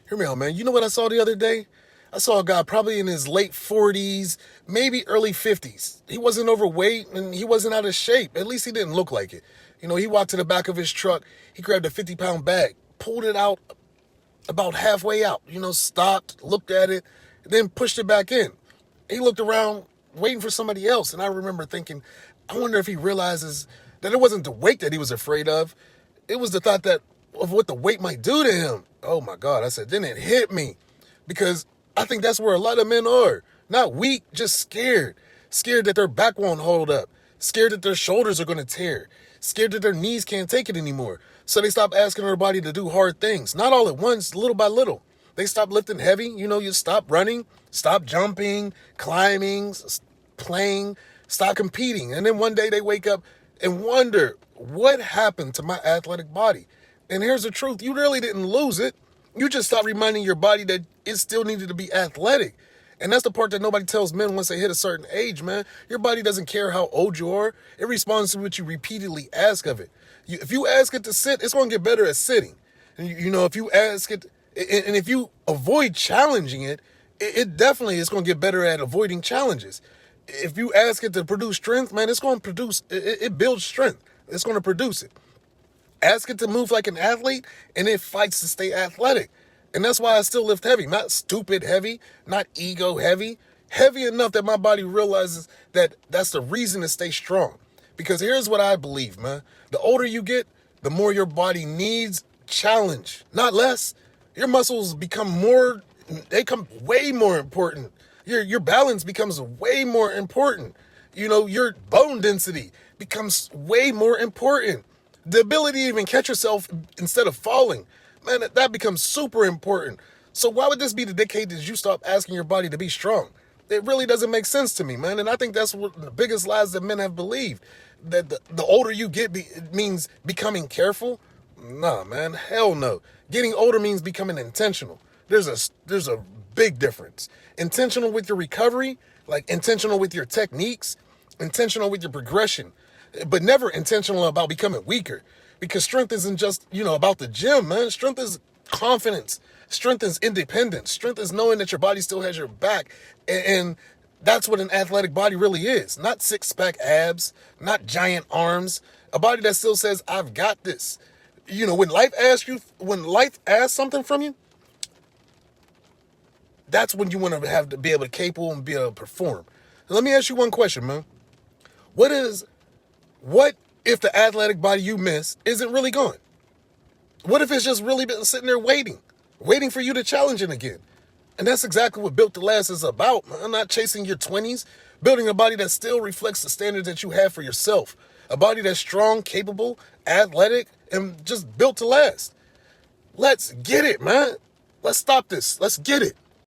Hear me out, man. You know what I saw the other day? I saw a guy probably in his late 40s, maybe early 50s. He wasn't overweight and he wasn't out of shape. At least he didn't look like it. You know, he walked to the back of his truck. He grabbed a 50-pound bag, pulled it out about halfway out, stopped, looked at it, then pushed it back in. He looked around waiting for somebody else. And I remember thinking, I wonder if he realizes that it wasn't the weight that he was afraid of. It was the thought of what the weight might do to him. Oh my God. I said, then it hit me, because I think that's where a lot of men are. Not weak, just scared. Scared that their back won't hold up. Scared that their shoulders are going to tear. Scared that their knees can't take it anymore. So they stop asking their body to do hard things. Not all at once, little by little. They stop lifting heavy. You stop running, stop jumping, climbing, playing, stop competing. And then one day they wake up and wonder, what happened to my athletic body? And here's the truth. You really didn't lose it. You just stopped reminding your body that it still needed to be athletic. And that's the part that nobody tells men once they hit a certain age, man. Your body doesn't care how old you are. It responds to what you repeatedly ask of it. If you ask it to sit, it's going to get better at sitting. And if you ask it, and if you avoid challenging it, it definitely is going to get better at avoiding challenges. If you ask it to produce strength, man, it's going to produce, it builds strength. It's going to produce it. Ask it to move like an athlete, and it fights to stay athletic. And that's why I still lift heavy. Not stupid heavy, not ego heavy. Heavy enough that my body realizes that that's the reason to stay strong. Because here's what I believe, man. The older you get, the more your body needs challenge, not less. Your muscles become way more important. Your balance becomes way more important. Your bone density becomes way more important. The ability to even catch yourself instead of falling, man, that becomes super important. So why would this be the decade that you stop asking your body to be strong? It really doesn't make sense to me, man. And I think that's one of the biggest lies that men have believed, that the older you get it means becoming careful. Nah, man, hell no. Getting older means becoming intentional. There's a big difference. Intentional with your recovery, like intentional with your techniques, intentional with your progression, but never intentional about becoming weaker. Because strength isn't just, about the gym, man. Strength is confidence. Strength is independence. Strength is knowing that your body still has your back. And that's what an athletic body really is. Not six-pack abs, not giant arms. A body that still says, I've got this. When life asks something from you, that's when you want to have to be able to capable and be able to perform. Now, let me ask you one question, man. What if the athletic body you miss isn't really gone? What if it's just really been sitting there waiting for you to challenge it again? And that's exactly what Built to Last is about, man. Not chasing your 20s, building a body that still reflects the standards that you have for yourself. A body that's strong, capable, athletic, and just built to last. Let's get it, man. Let's stop this. Let's get it.